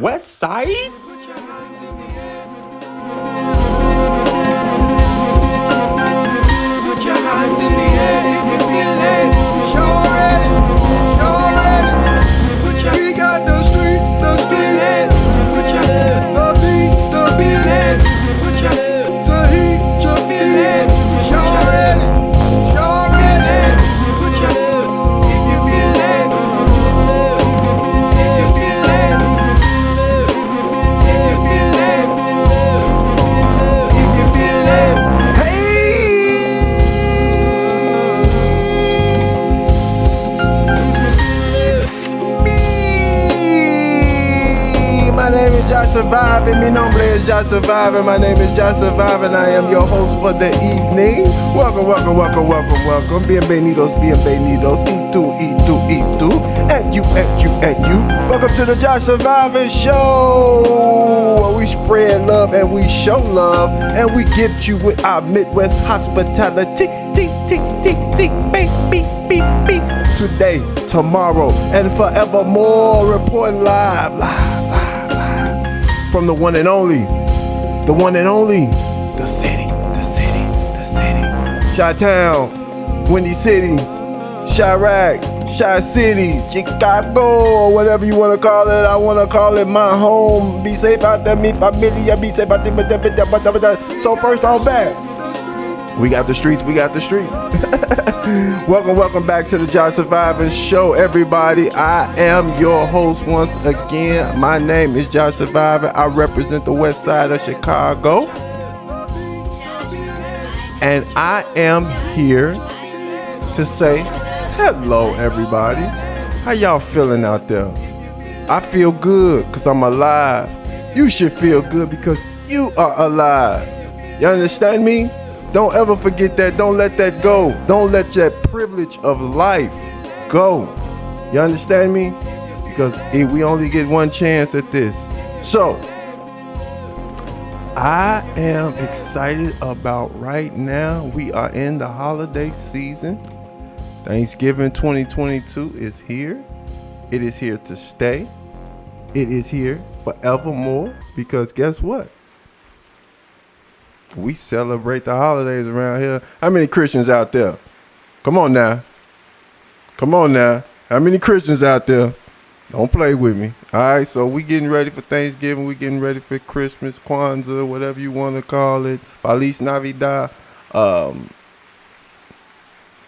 West Side? Put your hands in the air if you feel it. You're ready, you're ready. We got the streets, the streets. The beats, the beats. To heat your feeling. You're ready, you're ready. If you feel it, if you feel it, if you feel it, if you feel it. My name is Josh Surviving, mi nombre es Josh Surviving. My name is Josh Surviving. I am your host for the evening. Welcome. Bienvenidos. And you. Welcome to the Josh Surviving Show, where we spread love and we show love and we gift you with our Midwest hospitality. Beep. Today, tomorrow, and forevermore. Reporting live. From the one and only, the city. Chi-Town, Windy City, Chirac, Chi-City, Chicago, or whatever you want to call it. I want to call it my home. Be safe out there, mi familia, be safe out there. So first on back, we got the streets. Welcome back to the Josh Surviving Show, everybody. I am your host once again. My name is Josh Surviving. I represent the west side of Chicago. And I am here to say hello, everybody. How y'all feeling out there? I feel good because I'm alive. You should feel good because you are alive. You understand me? Don't ever forget that. Don't let that go. Don't let that privilege of life go. You understand me? Because we only get one chance at this. So, I am excited about right now. We are in the holiday season. Thanksgiving 2022 is here. It is here to stay. It is here forevermore. Because guess what? We celebrate the holidays around here. How many Christians out there? Come on now. How many Christians out there? Don't play with me. All right, so we getting ready for Thanksgiving. We getting ready for Christmas, Kwanzaa, whatever you want to call it. Feliz Navidad.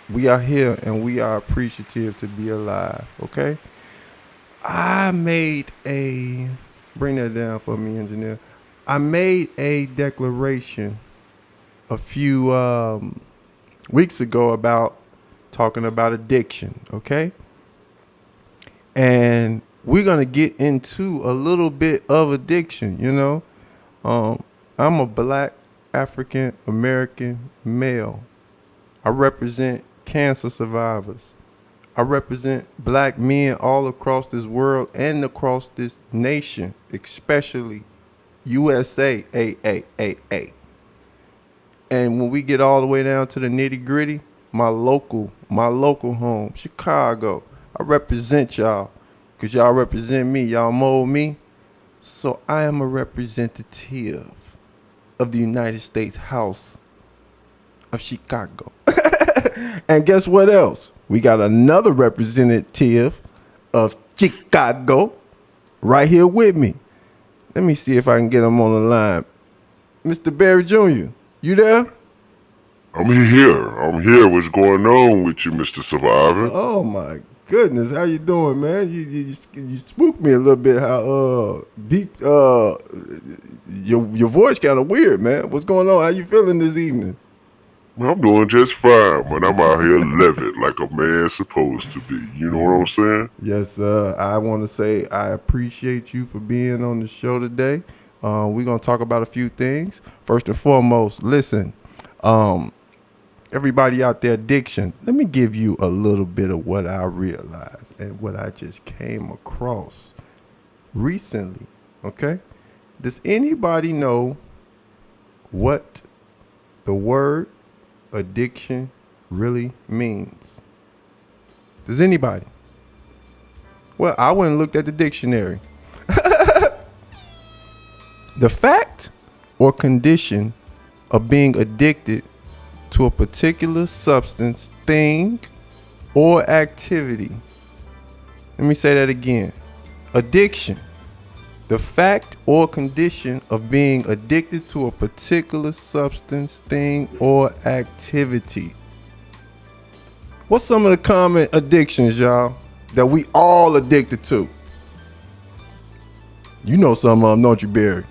We are here and we are appreciative to be alive, okay? Bring that down for me, engineer. I made a declaration a few weeks ago about talking about addiction, okay? And we're going to get into a little bit of addiction, you know? I'm a black African American male. I represent cancer survivors. I represent black men all across this world and across this nation, especially USA, A. And when we get all the way down to the nitty gritty, my local home, Chicago, I represent y'all because y'all represent me. Y'all mold me. So I am a representative of the United States House of Chicago. And guess what else? We got another representative of Chicago right here with me. Let me see if I can get him on the line. Mr. Barry Jr., you there? I'm here. What's going on with you, Mr. Survivor? Oh my goodness, how you doing, man? You spooked me a little bit. How deep your voice kind of weird, man. What's going on? How you feeling this evening? I'm doing just fine, man. I'm out here living like a man's supposed to be. You know what I'm saying? Yes, I want to say I appreciate you for being on the show today. We're going to talk about a few things. First and foremost, listen, everybody out there, addiction. Let me give you a little bit of what I realized and what I just came across recently, okay? Does anybody know what the word addiction really means? Does anybody? Well, I went and looked at the dictionary. The fact or condition of being addicted to a particular substance, thing, or activity. Let me say that again. Addiction. The fact or condition of being addicted to a particular substance, thing, or activity. What's some of the common addictions, y'all, that we all addicted to? You know some of them, don't you, Barry?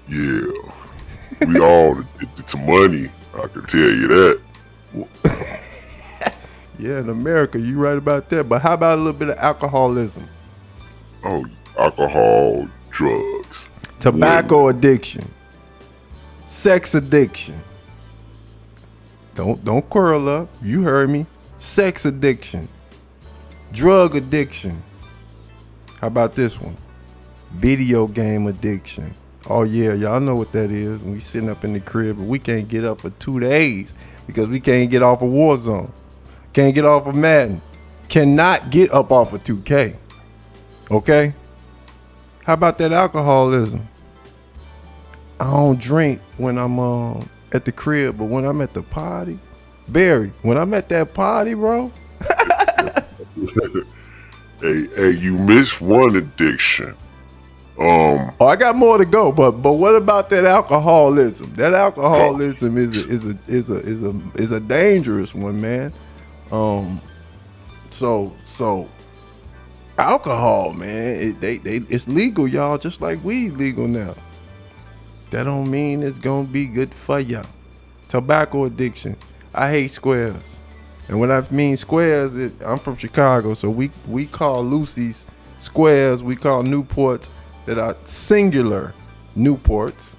Yeah. We all addicted to money. I can tell you that. Yeah, in America, you right about that. But how about a little bit of alcoholism? Oh, alcohol, drugs, Tobacco addiction, sex addiction. Don't curl up. You heard me. Sex addiction, drug addiction. How about this one? Video game addiction. Oh yeah, y'all know what that is. We sitting up in the crib and we can't get up for 2 days because we can't get off of Warzone. Can't get off of Madden. Cannot get up off of 2K. Okay? How about that alcoholism? I don't drink when I'm at the crib, but when I'm at the party, Barry, when I'm at that party, bro. Hey, you missed one addiction. Oh, I got more to go, but what about that alcoholism? That alcoholism is a dangerous one, man. So alcohol, man, it's legal, y'all, just like weed legal now. That don't mean it's gonna be good for ya. Tobacco addiction. I hate squares, and when I mean squares, I'm from Chicago, so we call Lucy's squares. We call Newports that are singular Newports,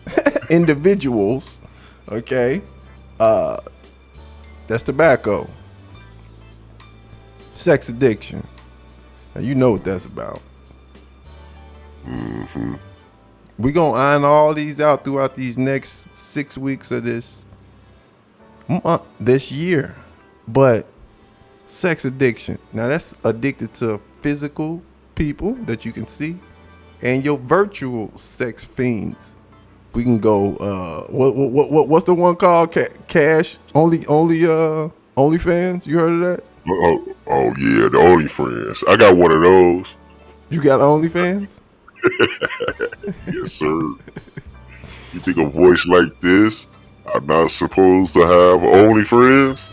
individuals. Okay, that's tobacco. Sex addiction. Now you know what that's about. Mm-hmm. We gonna iron all these out throughout these next 6 weeks of this year. But sex addiction. Now that's addicted to physical people that you can see, and your virtual sex fiends. We can go. What's the one called? Cash OnlyFans. You heard of that? Oh yeah, the OnlyFriends. I got one of those. You got OnlyFans? Yes, sir. You think a voice like this, I'm not supposed to have OnlyFriends?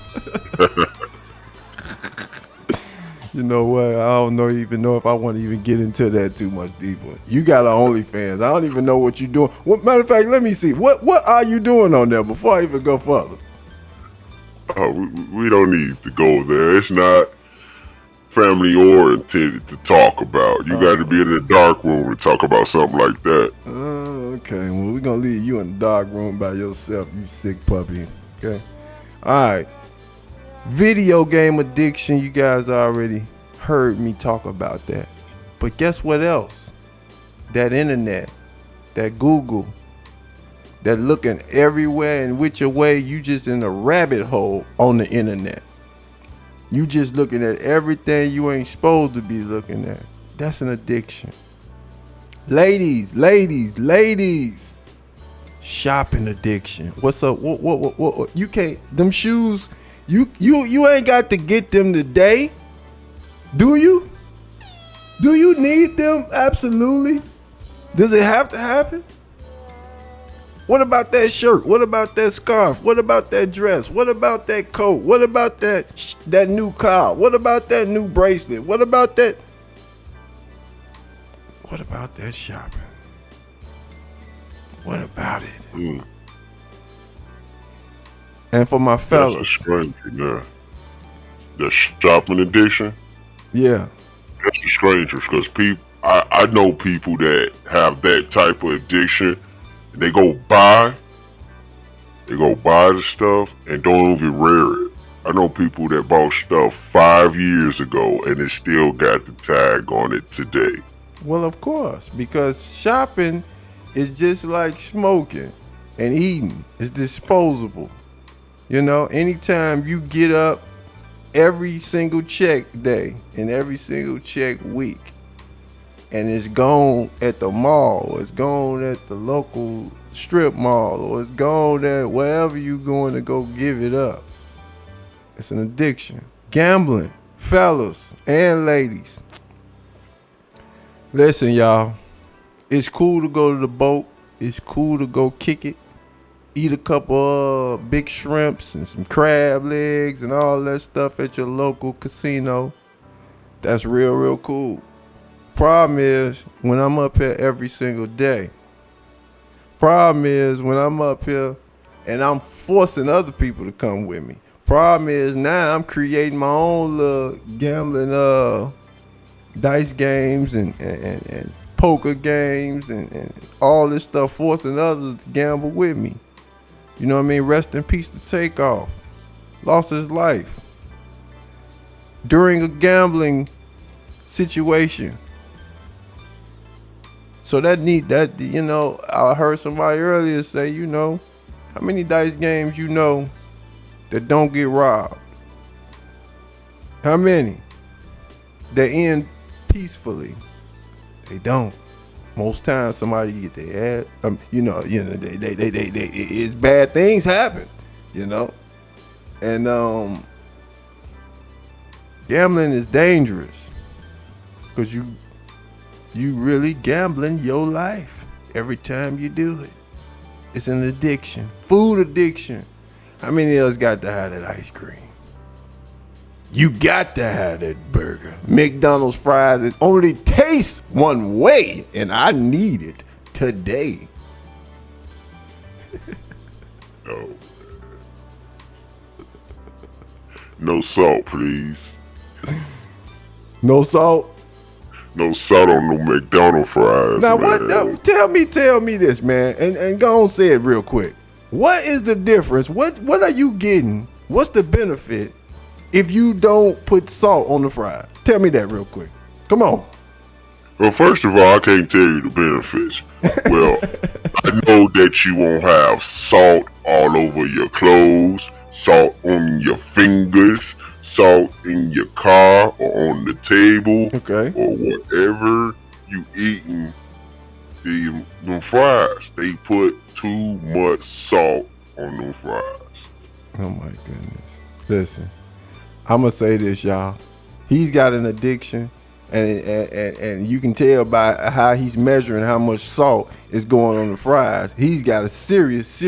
You know what? I don't even know if I want to even get into that too much deeper. You got an OnlyFans. I don't even know what you're doing. Matter of fact, let me see. What are you doing on there before I even go further? Oh, we don't need to go there. It's not family oriented to talk about. You got to be in the dark room to talk about something like that. Okay. Well, we're going to leave you in the dark room by yourself, you sick puppy. Okay. All right. Video game addiction. You guys already heard me talk about that. But guess what else? That internet, that Google, that looking everywhere and which way, you just in a rabbit hole on the internet. You just looking at everything you ain't supposed to be looking at. That's an addiction. Ladies. Shopping addiction. What's up? What? You can't. Them shoes. You ain't got to get them today. Do you? Do you need them? Absolutely. Does it have to happen? What about that shirt? What about that scarf? What about that dress? What about that coat? What about that new car? What about that new bracelet? What about that? What about that shopping? What about it? And for my fellas, that's a stranger now. The shopping addiction. Yeah, that's a stranger because I know people that have that type of addiction. They go buy the stuff and don't even wear it. I know people that bought stuff 5 years ago and it still got the tag on it today. Well, of course, because shopping is just like smoking and eating. It's disposable. You know, anytime you get up every single check day and every single check week, and it's gone at the mall, or it's gone at the local strip mall, or it's gone at wherever you going to go give it up. It's an addiction. Gambling, fellas and ladies. Listen, y'all. It's cool to go to the boat. It's cool to go kick it. Eat a couple of big shrimps and some crab legs and all that stuff at your local casino. That's real, real cool. Problem is when I'm up here every single day. Problem is when I'm up here and I'm forcing other people to come with me. Problem is now I'm creating my own little gambling dice games and poker games and all this stuff, forcing others to gamble with me. You know what I mean? Rest in peace to Takeoff. Lost his life during a gambling situation. So that, you know, I heard somebody earlier say, you know, how many dice games you know that don't get robbed? How many that end peacefully? They don't. Most times somebody get their ass, it's bad things happen, you know. And gambling is dangerous because you really gambling your life every time you do it. It's an addiction, food addiction. How many of us got to have that ice cream? You got to have that burger. McDonald's fries, it only tastes one way, and I need it today. No. No salt, please. No salt? No salt on no McDonald's fries. Now man. what? Tell me this, man, and go on, say it real quick. What is the difference? What are you getting? What's the benefit if you don't put salt on the fries? Tell me that real quick. Come on. Well, first of all, I can't tell you the benefits. Well, I know that you won't have salt all over your clothes, salt on your fingers, salt in your car or on the table, Okay. or whatever you eating. Them fries, they put too much salt on them fries. Oh my goodness. Listen, I'm gonna say this, y'all. He's got an addiction, and you can tell by how he's measuring how much salt is going on the fries. He's got a serious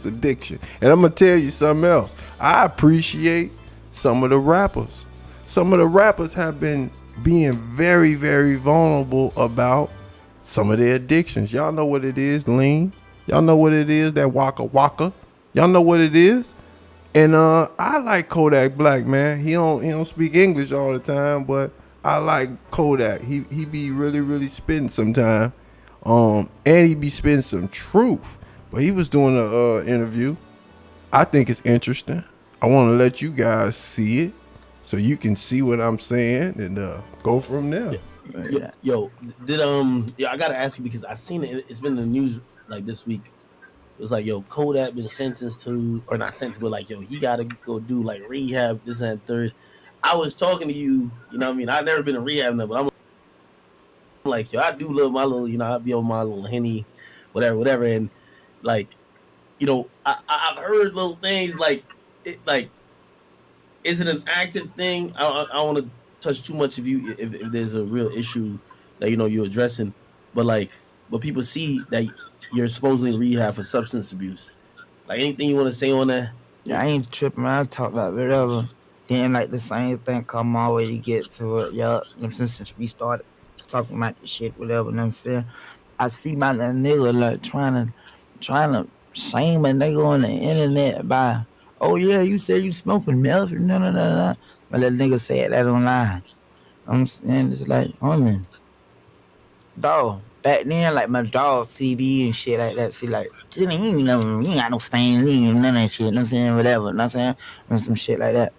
addiction. And I'm gonna tell you something else. I appreciate some of the rappers. Some of the rappers have been being very, very vulnerable about some of their addictions. Y'all know what it is, lean. Y'all know what it is, that waka waka. Y'all know what it is. And I like Kodak Black, man. He don't speak English all the time, but I like Kodak. He be really, really spitting sometime. And he be spitting some truth. But he was doing an interview. I think it's interesting. I want to let you guys see it so you can see what I'm saying and go from there. Yeah. Yo, I gotta ask you because I seen it. It's been in the news like this week. It was like, yo, Kodak been sentenced to, or not sentenced, but like, yo, he gotta go do like rehab, this and that, third. I was talking to you, you know what I mean? I've never been in rehab, but I'm like, yo, I do love my little, you know, I be on my little Henny, whatever, and like, you know, I've heard little things like, is it an active thing? I don't want to touch too much if there's a real issue that, you know, you're addressing, but people see that you're supposedly in rehab for substance abuse. Like, anything you want to say on that? Yeah, I ain't tripping. I talk about whatever. Then like the same thing come my way to get to it. Yeah, you know, since we started talking about the shit, whatever. You know what I'm saying? I see my little nigga like trying to shame a nigga on the internet by, oh yeah, you said you smoking meth. No. My little nigga said that online. I'm saying it's like, homie, dog. Back then, like my dog CB and shit like that. See, like, he ain't got no stains, he ain't none of that shit. You know what I'm saying? Whatever. You know what I'm saying? And some shit like that.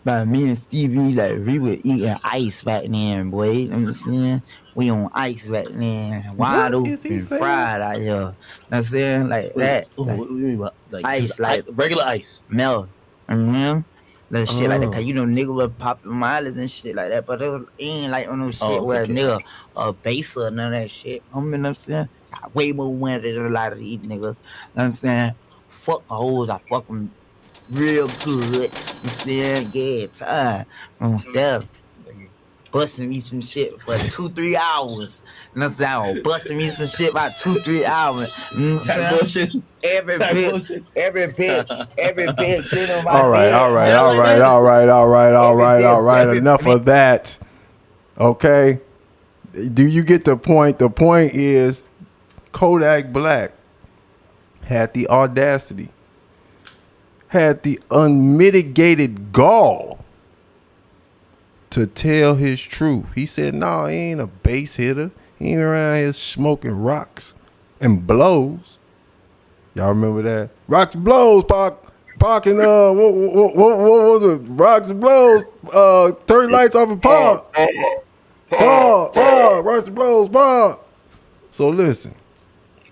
But me and Stevie, like, we were eating ice back then, boy. You know what I'm saying? We on ice back then. Wide open, fried out here. You know what I'm saying? Like that. What do you mean about like ice, just like regular ice? melt. Mm-hmm. Little shit like that, cause nigga was popping mileage and shit like that, but it ain't like on no shit where nigga base or none of that shit. You know what I'm saying? Got way more money than a lot of these niggas. You know what I'm saying? Fuck the hoes, I fuck them real good. You know what I'm saying? Yeah, time. Instead of busting me some shit for 2-3 hours. You know what I'm saying? Busting me some shit about 2-3 hours. You know what I'm saying? Every bitch, get on my All right. Enough of that. Okay. Do you get the point? The point is Kodak Black had the audacity, had the unmitigated gall to tell his truth. He said, no, he ain't a base hitter. He ain't around here smoking rocks and blows. Y'all remember that? Rocks and blows, Pac and what was it? Rocks and blows, turn lights off and Pac. Rocks and blows, Pac. So listen,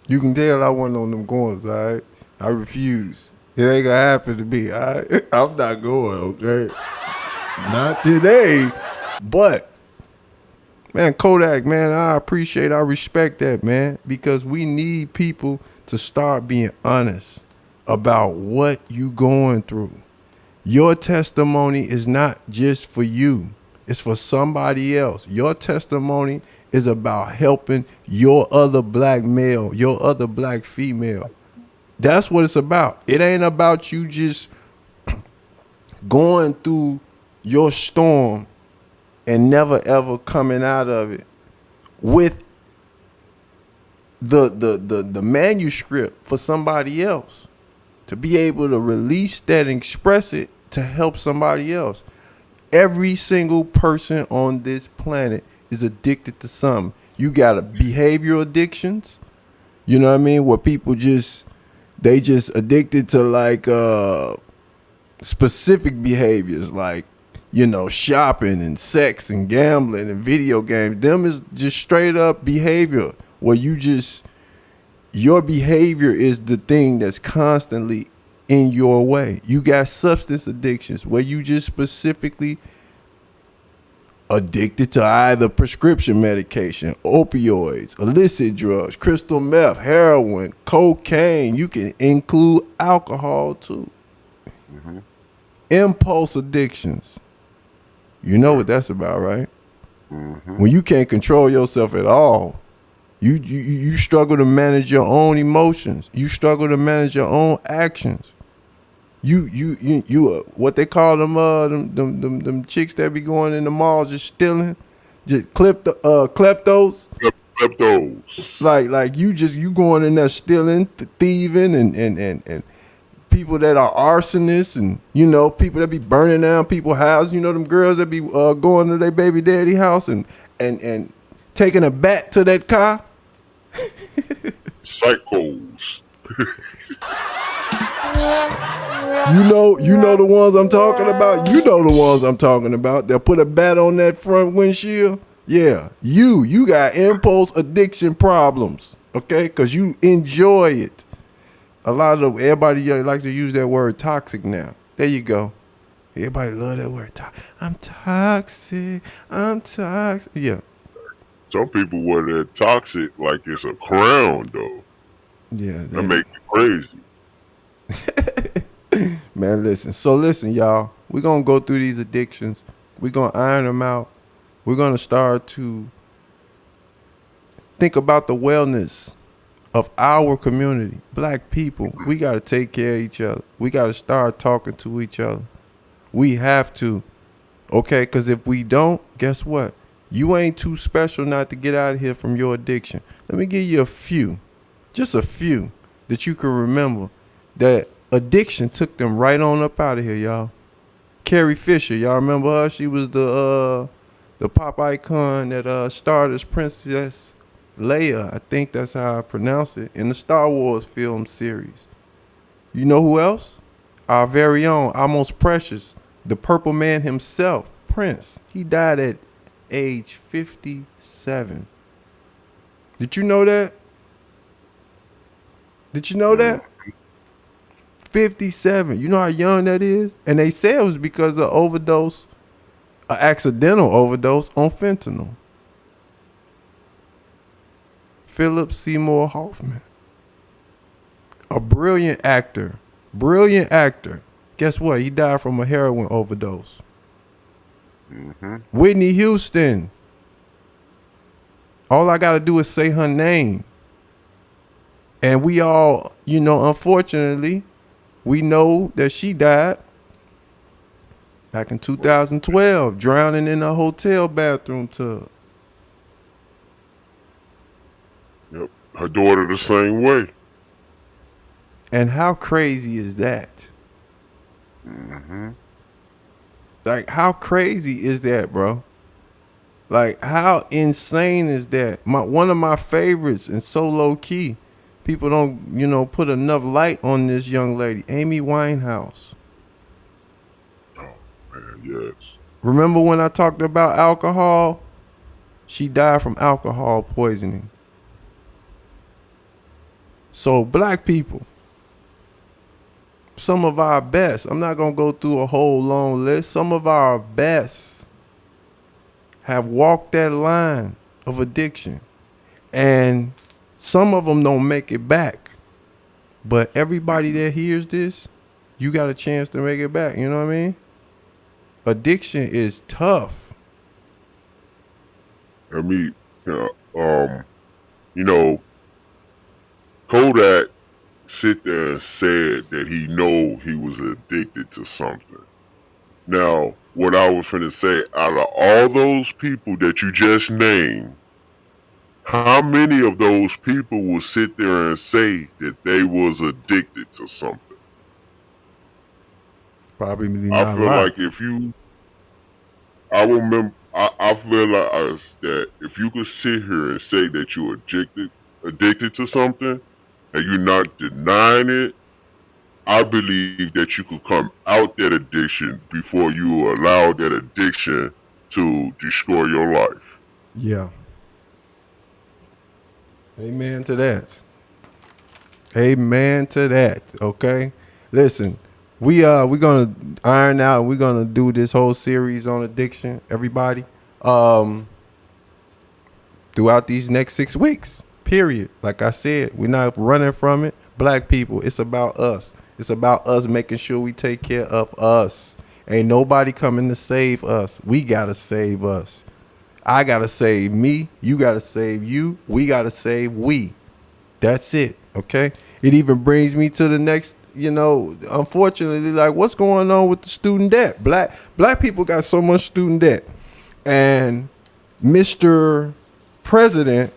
you can tell I wasn't on them corners, all right? I refuse. It ain't gonna happen to me, all right? I'm not going, okay? Not today. But, man, Kodak, man, I respect that, man, because we need people to start being honest about what you going through. Your testimony is not just for you. It's for somebody else. Your testimony is about helping your other black male, your other black female. That's what it's about. It ain't about you just going through your storm and never ever coming out of it with the manuscript for somebody else to be able to release that and express it to help somebody else. Every single person on this planet is addicted to something. You got behavioral addictions, you know what I mean, where people just addicted to like specific behaviors like, shopping and sex and gambling and video games. Them is just straight up behavior where your behavior is the thing that's constantly in your way. You got substance addictions where you just specifically addicted to either prescription medication, opioids, illicit drugs, crystal meth, heroin, cocaine. You can include alcohol too. Mm-hmm. Impulse addictions. You know what that's about, right? Mm-hmm. When you can't control yourself at all, you struggle to manage your own emotions. You struggle to manage your own actions. You what they call them chicks that be going in the mall just stealing, just kleptos. Kleptos. Like you going in there stealing, thieving, and people that are arsonists, and people that be burning down people's houses. Them girls that be going to their baby daddy house and taking a bat to that car. Psychos. You know the ones I'm talking about. You know the ones I'm talking about. They'll put a bat on that front windshield. Yeah, you got impulse addiction problems, okay? Because you enjoy it. Everybody like to use that word toxic now. There you go. Everybody love that word. I'm toxic. Yeah. Some people wear that toxic like it's a crown, though. Yeah. That make me crazy. Man, listen, y'all. We're going to go through these addictions. We're going to iron them out. We're going to start to think about the wellness of our community. Black people, we got to take care of each other. We got to start talking to each other. We have to, okay? Because if we don't, guess what? You ain't too special not to get out of here from your addiction. Let me give you just a few that you can remember that addiction took them right on up out of here, y'all. Carrie Fisher, y'all remember her? She was the pop icon that starred as Princess Leia. I think that's how I pronounce it, in the Star Wars film series. You know who else? Our very own, our most precious, the Purple Man himself, Prince. He died at age 57. Did you know that? 57. You know how young that is? And they say it was because of overdose, an accidental overdose on fentanyl. Philip Seymour Hoffman. A brilliant actor. Brilliant actor. Guess what? He died from a heroin overdose. Mm-hmm. Whitney Houston. All I got to do is say her name. And we all, unfortunately, we know that she died back in 2012, drowning in a hotel bathroom tub. Yep. Her daughter the same way. And how crazy is that? Mm-hmm. Like, how crazy is that, bro? Like, how insane is that? One of my favorites, and so low key, people don't, put enough light on this young lady, Amy Winehouse. Oh man, yes. Remember when I talked about alcohol? She died from alcohol poisoning. So black people, some of our best, I'm not going to go through a whole long list. Some of our best have walked that line of addiction. And some of them don't make it back. But everybody that hears this, you got a chance to make it back. You know what I mean? Addiction is tough. I mean, Kodak sit there and said that he know he was addicted to something. Now, what I was finna say, out of all those people that you just named, how many of those people will sit there and say that they was addicted to something? Probably not I a feel lot. like I remember, I feel like that if you could sit here and say that you're addicted to something, and you're not denying it, I believe that you could come out that addiction before you allow that addiction to destroy your life. Yeah. Amen to that. Amen to that. Okay. Listen, we're gonna iron out. We're gonna do this whole series on addiction, everybody. Throughout these next 6 weeks. Period. Like I said, we're not running from it. Black people, it's about us. It's about us making sure we take care of us. Ain't nobody coming to save us. We gotta save us. I gotta save me. You gotta save you. We gotta save we. That's it. Okay. It even brings me to the next, unfortunately, like what's going on with the student debt? Black people got so much student debt. And Mr. President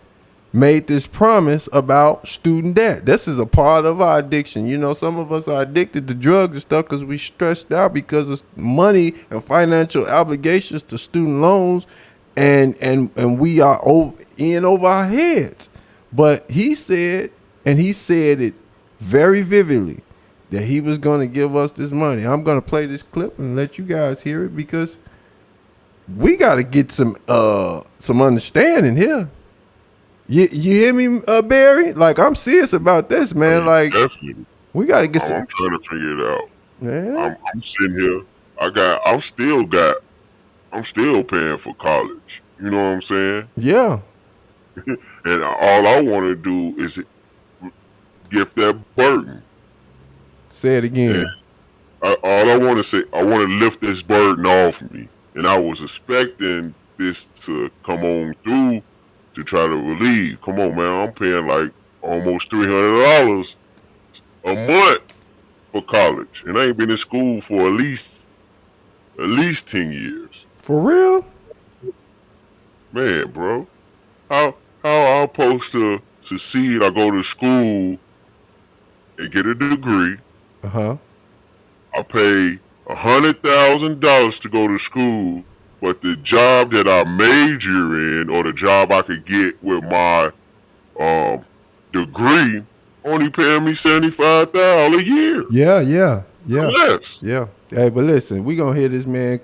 made this promise about student debt. This is a part of our addiction. Some of us are addicted to drugs and stuff because we stressed out because of money and financial obligations to student loans, and we are over our heads. But he said, and he said it very vividly, that he was going to give us this money. I'm going to play this clip and let you guys hear it because we got to get some understanding here. You hear me, Barry? Like, I'm serious about this, man. Like, definitely. We got to get some. I'm trying to figure it out. Yeah. I'm sitting here. I'm still paying for college. You know what I'm saying? Yeah. And all I want to do is gift that burden. Say it again. All I want to say, I want to lift this burden off me. And I was expecting this to come on through to try to relieve. Come on, man. I'm paying like almost $300 a month for college. And I ain't been in school for at least 10 years. For real? Man, bro. How I'm supposed to succeed? I go to school and get a degree. Uh-huh. I pay $100,000 to go to school, but the job that I major in, or the job I could get with my degree, only paying me $75,000 a year. Yeah. Yes. Yeah. Hey, but listen, we gonna hear this man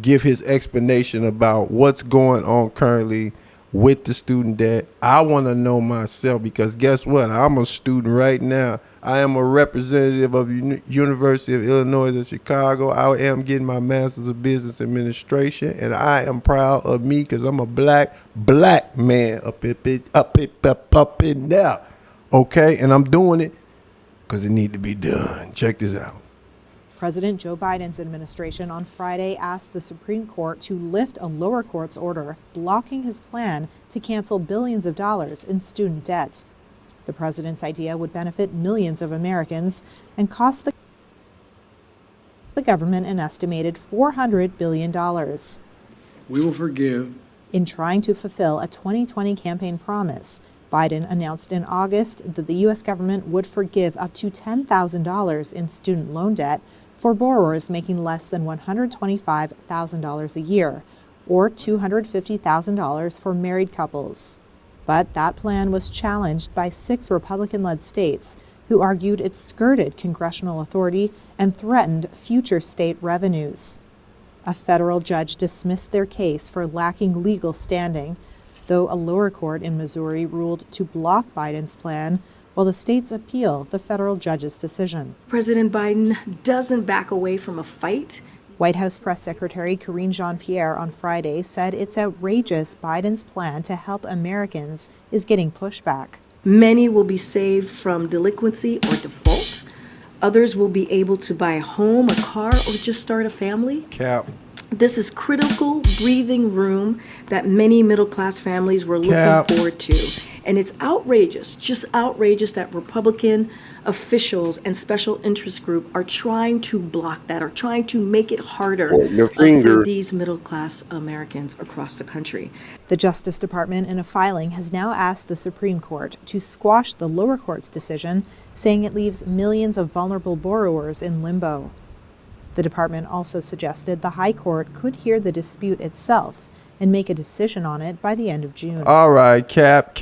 give his explanation about what's going on currently with the student debt. I want to know myself because guess what? I'm a student right now. I am a representative of University of Illinois at Chicago. I am getting my master's of business administration, and I am proud of me because I'm a black man up in there. Okay, and I'm doing it because it need to be done. Check this out. President Joe Biden's administration on Friday asked the Supreme Court to lift a lower court's order blocking his plan to cancel billions of dollars in student debt. The president's idea would benefit millions of Americans and cost the government an estimated $400 billion. We will forgive. In trying to fulfill a 2020 campaign promise, Biden announced in August that the U.S. government would forgive up to $10,000 in student loan debt for borrowers making less than $125,000 a year, or $250,000 for married couples. But that plan was challenged by 6 Republican-led states who argued it skirted congressional authority and threatened future state revenues. A federal judge dismissed their case for lacking legal standing, though a lower court in Missouri ruled to block Biden's plan while the states appeal the federal judge's decision. President Biden doesn't back away from a fight. White House Press Secretary Karine Jean-Pierre on Friday said it's outrageous Biden's plan to help Americans is getting pushback. Many will be saved from delinquency or default. Others will be able to buy a home, a car, or just start a family. Cap. This is critical breathing room that many middle-class families were looking forward to. And it's outrageous, just outrageous that Republican officials and special interest group are trying to block that, or trying to make it harder for these middle-class Americans across the country. The Justice Department, in a filing, has now asked the Supreme Court to squash the lower court's decision, saying it leaves millions of vulnerable borrowers in limbo. The department also suggested the High Court could hear the dispute itself and make a decision on it by the end of June. All right, cap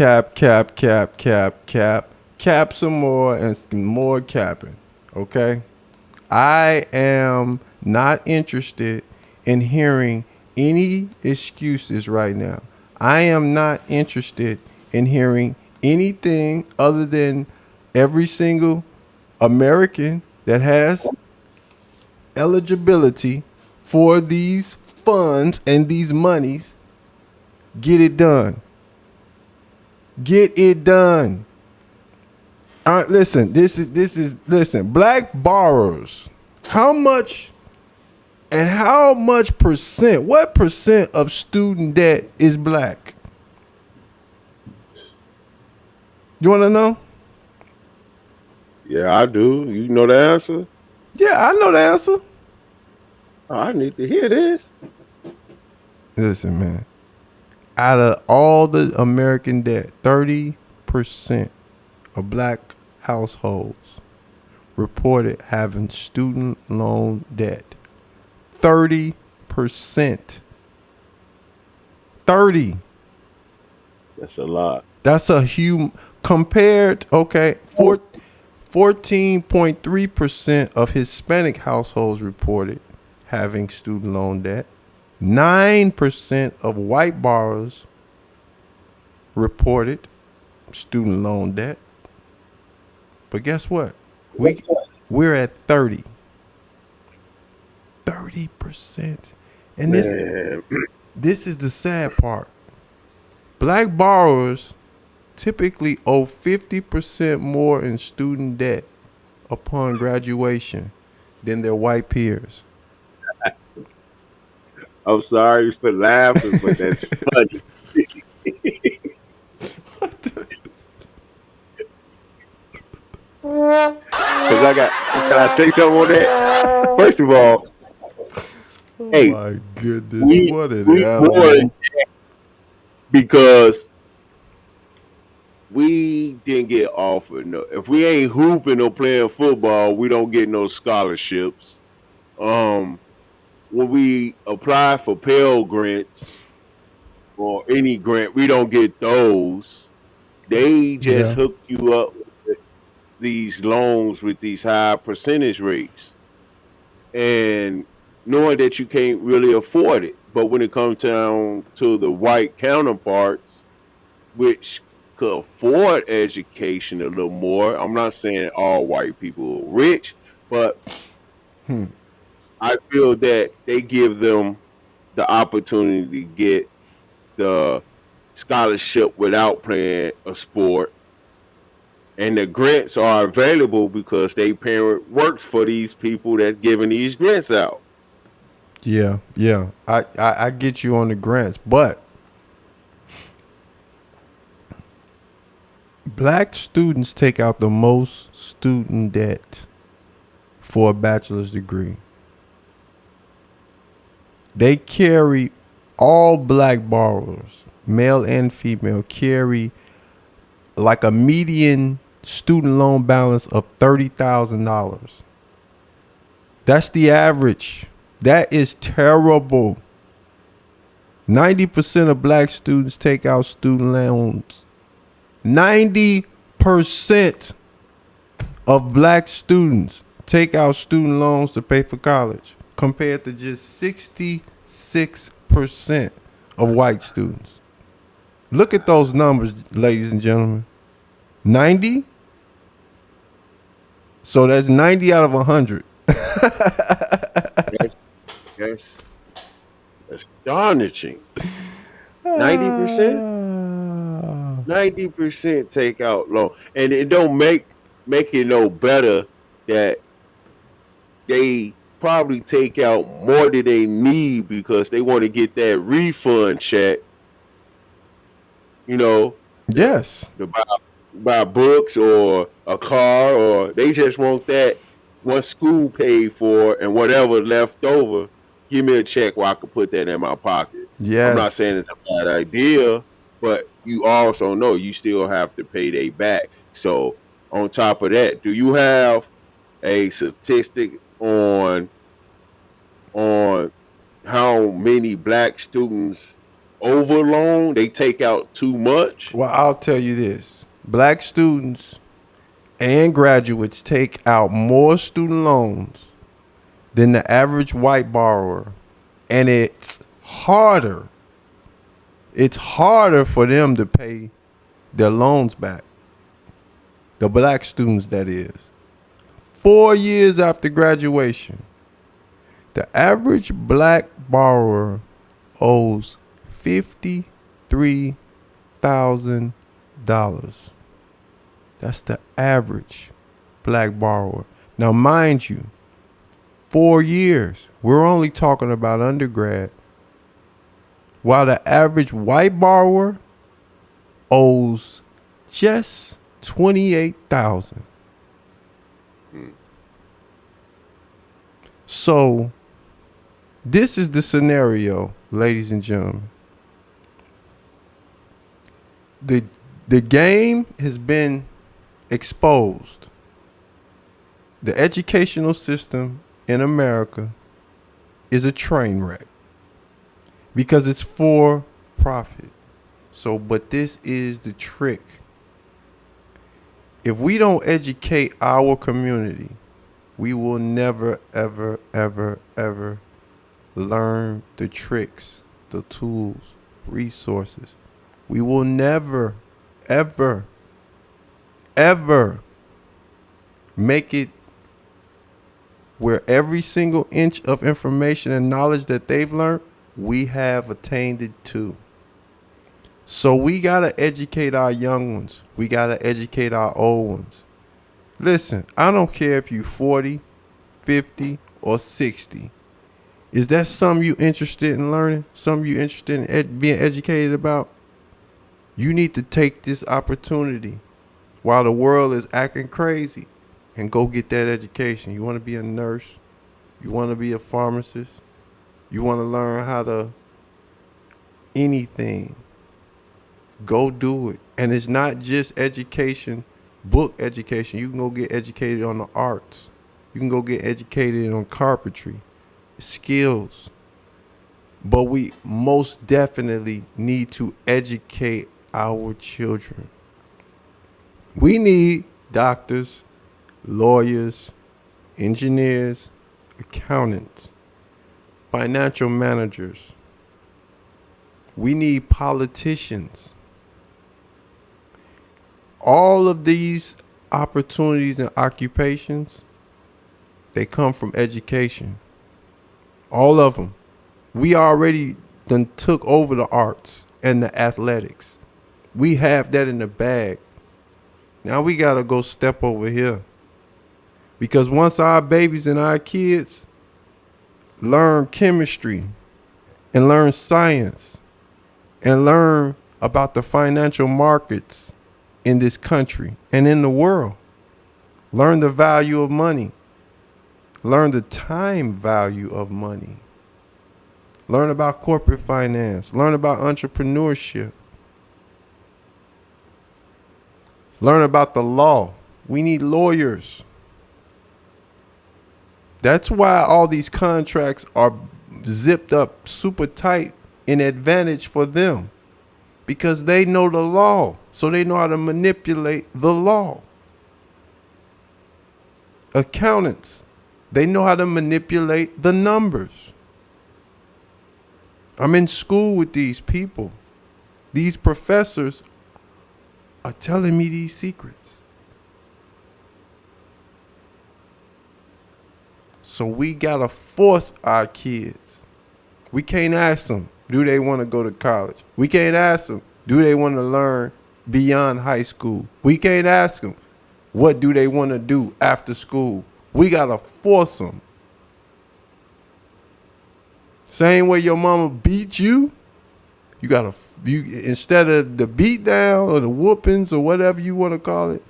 some more and some more capping, okay? I am not interested in hearing any excuses right now. I am not interested in hearing anything other than every single American that has eligibility for these funds and these monies, get it done. Get it done. Listen, listen, black borrowers, how much percent, what percent of student debt is black? You want to know? Yeah, I do. You know the answer? Yeah, I know the answer. Oh, I need to hear this. Listen, man. Out of all the American debt, 30% of black households reported having student loan debt. 30%. 30. That's a lot. That's a huge compared, okay, 14.3% of Hispanic households reported having student loan debt. 9% of white borrowers reported student loan debt. But guess what? We're at 30. 30%. And this is the sad part. Black borrowers typically owe 50% more in student debt upon graduation than their white peers. I'm sorry for laughing, but that's funny. Can I say something on that? First of all, hey, my goodness, what an animal. Because we didn't get offered no. If we ain't hooping or playing football, we don't get no scholarships. When we apply for Pell Grants or any grant, we don't get those. They just hook you up with these loans with these high percentage rates. And knowing that you can't really afford it. But when it comes down to the white counterparts, which could afford education a little more, I'm not saying all white people are rich, but I feel that they give them the opportunity to get the scholarship without playing a sport. And the grants are available because they parent works for these people that giving these grants out. Yeah, yeah. I get you on the grants, but black students take out the most student debt for a bachelor's degree. They carry, all black borrowers, male and female, carry like a median student loan balance of $30,000. That's the average. That is terrible. 90% of black students take out student loans. 90% of black students take out student loans to pay for college, compared to just 66% of white students. Look at those numbers, ladies and gentlemen. 90? So that's 90 out of 100. That's astonishing. 90%? 90% take out loan. And it don't make it no better that they probably take out more than they need because they want to get that refund check. You know, Yes. to buy books or a car, or they just want that what school paid for and whatever left over. Give me a check where I can put that in my pocket. I'm not Yes. saying it's a bad idea, but you also know you still have to pay they back. So on top of that, do you have a statistic on how many black students overloan? They take out too much. Well, I'll tell you this. Black students and graduates take out more student loans than the average white borrower. And it's harder. It's harder for them to pay their loans back. The black students, that is. 4 years after graduation, the average black borrower owes $53,000. That's the average black borrower. Now, mind you, 4 years. We're only talking about undergrad. While the average white borrower owes just $28,000. So, this is the scenario, ladies and gentlemen. The game has been exposed. The educational system in America is a train wreck because it's for profit. So, but this is the trick. If we don't educate our community, we will never, ever, ever, ever learn the tricks, the tools, resources. We will never, ever, ever make it where every single inch of information and knowledge that they've learned, we have attained it too. So we got to educate our young ones. We got to educate our old ones. Listen, I don't care if you're 40, 50, or 60. Is that something you interested in learning? Something you interested in being educated about? You need to take this opportunity while the world is acting crazy and go get that education. You want to be a nurse? You want to be a pharmacist? You want to learn how to anything? Go do it. And it's not just education, book education. You can go get educated on the arts. You can go get educated on carpentry, skills. But we most definitely need to educate our children. We need doctors, lawyers, engineers, accountants. financial managers. We need politicians. All of these opportunities and occupations, they come from education. All of them. We already done took over the arts and the athletics. We have that in the bag. Now we got to go step over here. Because once our babies and our kids learn chemistry and learn science and learn about the financial markets in this country and in the world, learn the value of money, learn the time value of money, learn about corporate finance, learn about entrepreneurship, learn about the law. We need lawyers. That's why all these contracts are zipped up super tight in advantage for them, because they know the law, so they know how to manipulate the law. Accountants, they know how to manipulate the numbers. I'm in school with these people. These professors are telling me these secrets. So we gotta force our kids. We can't ask them, do they want to go to college? We can't ask them, do they want to learn beyond high school? We can't ask them, what do they want to do after school? We gotta force them. Same way your mama beat you, instead of the beat down or the whoopings or whatever you want to call it,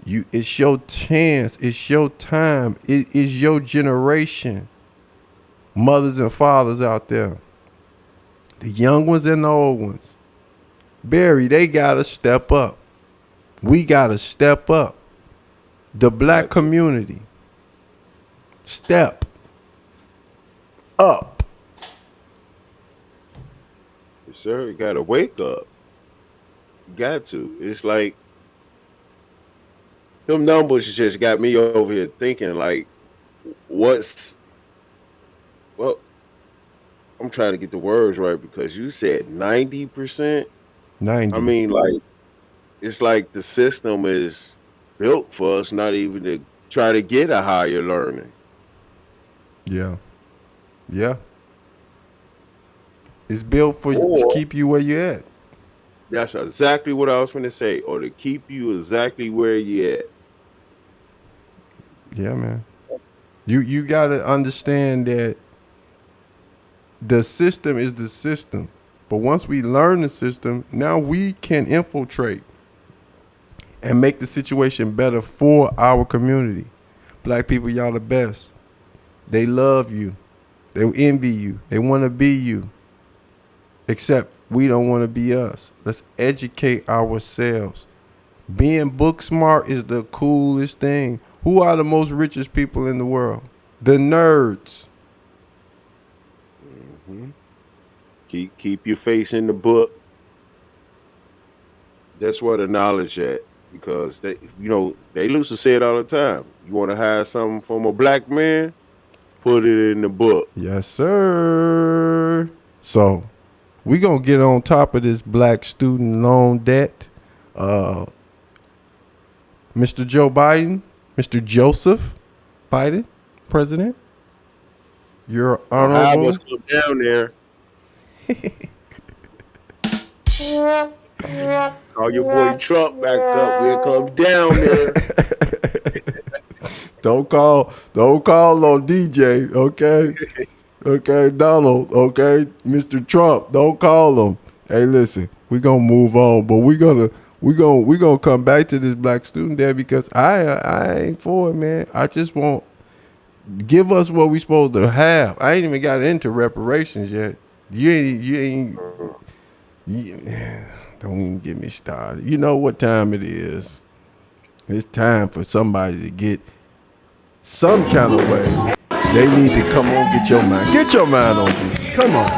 it's your chance, it's your time, it is your generation. Mothers and fathers out there, the young ones and the old ones. Barry, they gotta step up. We gotta step up. The black community, step up. Sir, you gotta wake up. You got to. It's like them numbers just got me over here thinking like, well, I'm trying to get the words right because you said 90%. 90. I mean, like, it's like the system is built for us not even to try to get a higher learning. Yeah. It's built to keep you where you're at. That's exactly what I was going to say, or to keep you exactly where you at. Yeah, man. You got to understand that the system is the system. But once we learn the system, now we can infiltrate and make the situation better for our community. Black people, y'all the best. They love you. They envy you. They want to be you. Except we don't want to be us. Let's educate ourselves. Being book smart is the coolest thing. Who are the most richest people in the world? The nerds. Mm-hmm. Keep your face in the book. That's where the knowledge at. Because they used to say it all the time. You want to hide something from a black man? Put it in the book. Yes, sir. So we gonna get on top of this black student loan debt. Mr. Joe Biden, Mr. Joseph Biden, President, you're honorable. I must come down there. Call your boy Trump back up. We'll come down there. Don't call on DJ, okay? Okay, Donald, okay? Mr. Trump, don't call him. Hey, listen, we're gonna move on, but we're gonna come back to this black student there because I ain't for it, man. I just want give us what we supposed to have. I ain't even got into reparations yet. You don't even get me started. You know what time it is. It's time for somebody to get some kind of way. They need to come on, get your mind. Get your mind on Jesus. Come on.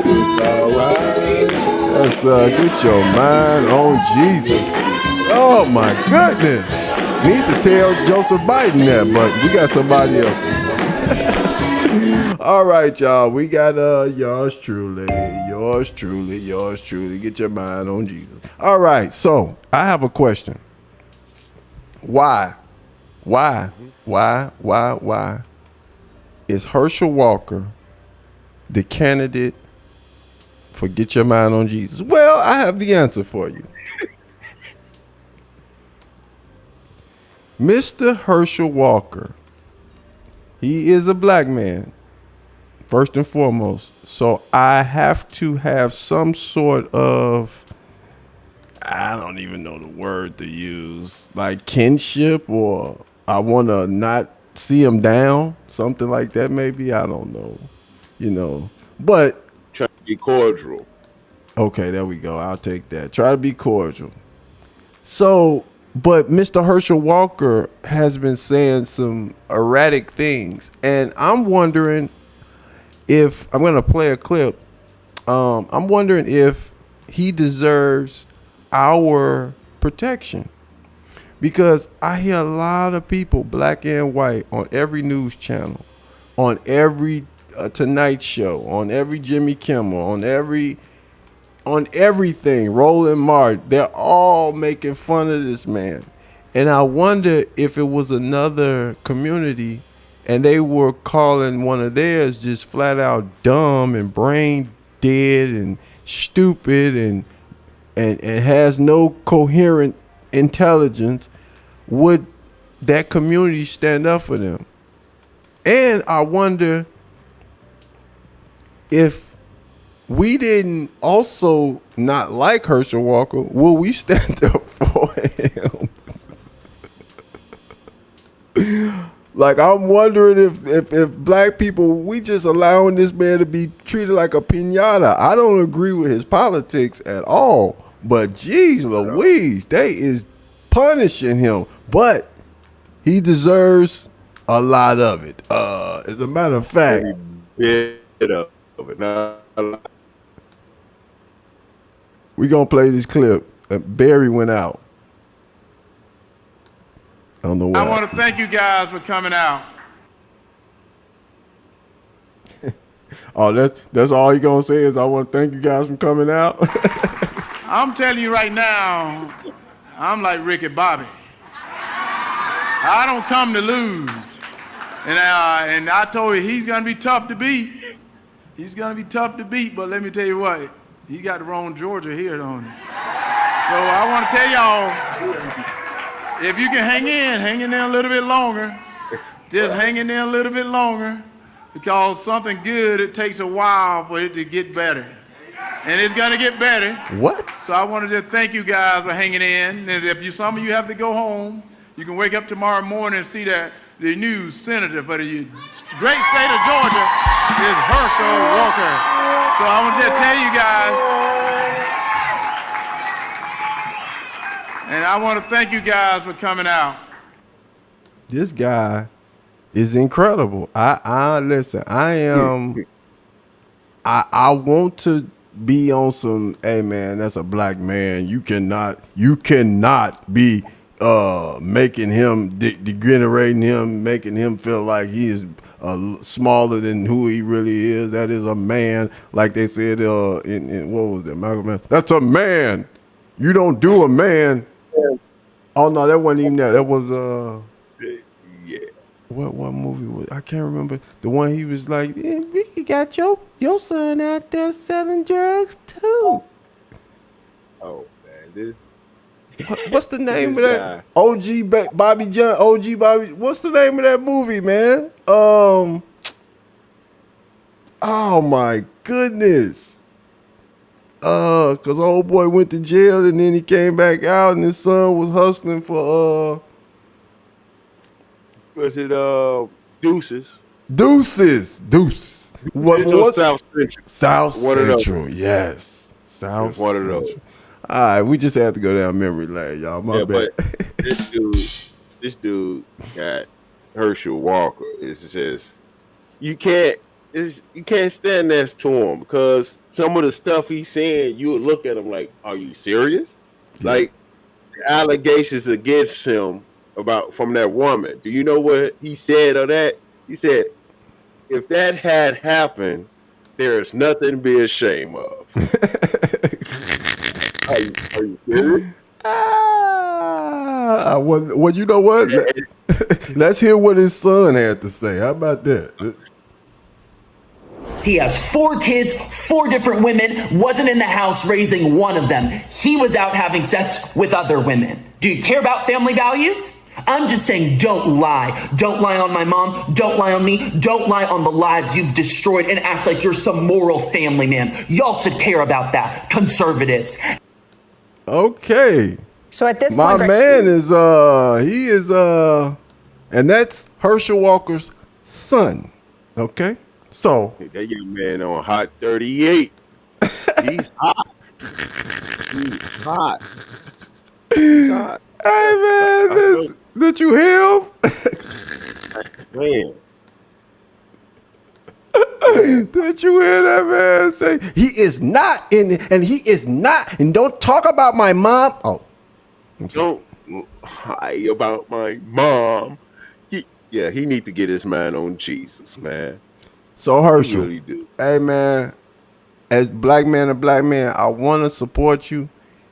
It's all right. Yes, get your mind on Jesus. Oh my goodness. Need to tell Joseph Biden that, but we got somebody else. All right, y'all. We got yours truly. Get your mind on Jesus. All right, so I have a question. Why is Herschel Walker the candidate for Get Your Mind on Jesus? Well, I have the answer for you. Mr. Herschel Walker, he is a black man, first and foremost. So I have to have some sort of, I don't even know the word to use, like kinship, or I want to not see him down, something like that maybe. I don't know, but Try to be cordial. okay, there we go. I'll take that. Try to be cordial. So, but Mr. Herschel Walker has been saying some erratic things, and I'm wondering if I'm going to play a clip. I'm wondering if he deserves our protection, because I hear a lot of people, black and white, on every news channel, on every Tonight Show, on every Jimmy Kimmel, on everything, Roland Martin, they're all making fun of this man. And I wonder if it was another community and they were calling one of theirs just flat out dumb and brain dead and stupid and has no coherent intelligence, would that community stand up for them? And I wonder if we didn't also not like Herschel Walker, will we stand up for him? Like, I'm wondering if black people, we just allowing this man to be treated like a piñata. I don't agree with his politics at all, but geez Louise, they is punishing him. But he deserves a lot of it. As a matter of fact, Bit of it. Now, we gonna play this clip. Barry went out. I don't know why. I want to thank you guys for coming out. Oh, that's all he gonna say is I want to thank you guys for coming out. I'm telling you right now, I'm like Ricky Bobby. I don't come to lose. And I told you he's gonna be tough to beat. He's gonna be tough to beat, but let me tell you what, he got the wrong Georgia here, don't he? So I want to tell y'all, if you can hang in there a little bit longer, just hang in there a little bit longer, because something good, it takes a while for it to get better. And it's gonna get better. What? So I wanted to thank you guys for hanging in. And if some of you have to go home, you can wake up tomorrow morning and see that the new senator for the great state of Georgia is Herschel Walker. So I wanted to tell you guys, and I want to thank you guys for coming out. This guy is incredible. I listen, I am I want to be on some, hey man, that's a black man. You cannot be making him degenerating him, making him feel like he is smaller than who he really is. That is a man, like they said in what was that, Malcolm X? That's a man. You don't do a man. Oh no, that wasn't even that. That was yeah. What movie was, I can't remember. The one he was like, yeah, Ricky got your son out there selling drugs too. Oh man, What's the name of that? Bobby John. What's the name of that movie, man? Oh my goodness. Cause old boy went to jail and then he came back out and his son was hustling for was it Deuces? What? South Central. South One of those. Central, yes. South One of Central. those. All right, we just had to go down memory lane, y'all. My bad. But this dude got Herschel Walker. It's just you can't stand next to him, because some of the stuff he's saying, you would look at him like, are you serious? Yeah. Like the allegations against him from that woman. Do you know what he said of that? He said, if that had happened, there is nothing to be ashamed of. Are you serious? Well, you know what? Let's hear what his son had to say. How about that? He has 4 kids, 4 different women, wasn't in the house raising one of them. He was out having sex with other women. Do you care about family values? I'm just saying, don't lie. Don't lie on my mom. Don't lie on me. Don't lie on the lives you've destroyed and act like you're some moral family man. Y'all should care about that, conservatives. Okay. So at this my point, man is and that's Herschel Walker's son. Okay. So that young man on Hot 38. He's hot. He's hot. He's hot. Hey man, did you hear him? Man. Did you hear that man say he is not in it, and he is not, and don't talk about my mom. Oh, don't lie about my mom. He need to get his mind on Jesus, man. So Herschel, really do. Hey man, as black man to black man, I want to support you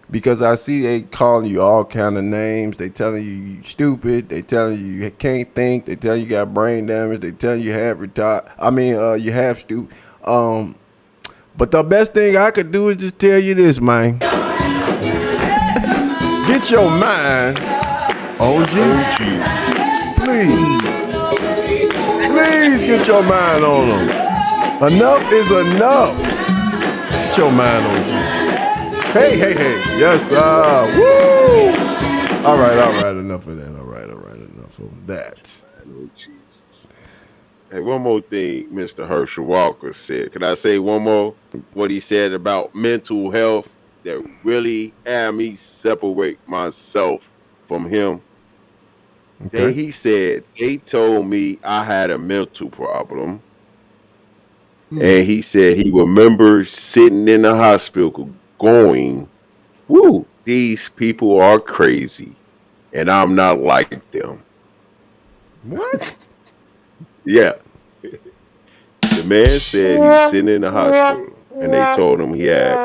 because I see they calling you all kind of names. They telling you stupid. They telling you can't think. They telling you got brain damage. They telling you half retarded. You half stupid. But the best thing I could do is just tell you this, man. Get your mind on Jesus. Please. Please get your mind on them. Enough is enough. Get your mind on Jesus. Hey. Yes, woo. All right. Enough of that. All right. Enough of that. Oh, Jesus. Hey, one more thing Mr. Herschel Walker said. Can I say one more? What he said about mental health that really had me separate myself from him. Okay. He said they told me I had a mental problem. And he said he remembers sitting in the hospital going, woo, these people are crazy. And I'm not like them. What? Yeah. The man said he was sitting in the hospital and they told him he had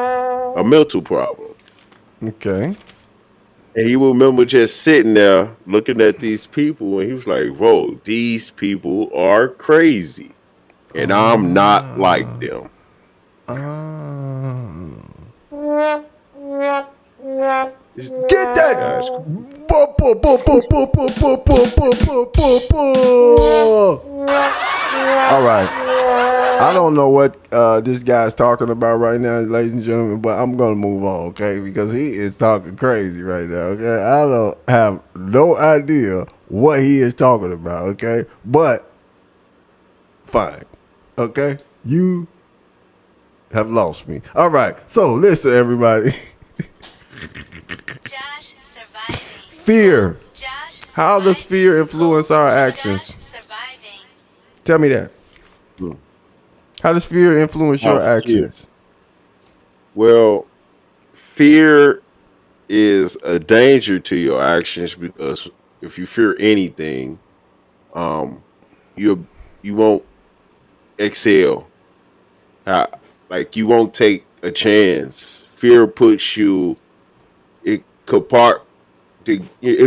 a mental problem. Okay. And he remember just sitting there looking at these people and he was like, whoa, these people are crazy. And I'm not like them. Get that. All right. I don't know what this guy's talking about right now, ladies and gentlemen, but I'm going to move on, okay? Because he is talking crazy right now, okay? I don't have no idea what he is talking about, okay? But fine, okay? You have lost me. All right. So listen, everybody. Josh surviving. Fear. Josh How does fear influence our actions? Josh surviving. Tell me that. How does fear influence your actions? Well, fear is a danger to your actions because if you fear anything, you won't excel. Like you won't take a chance. Fear puts you. It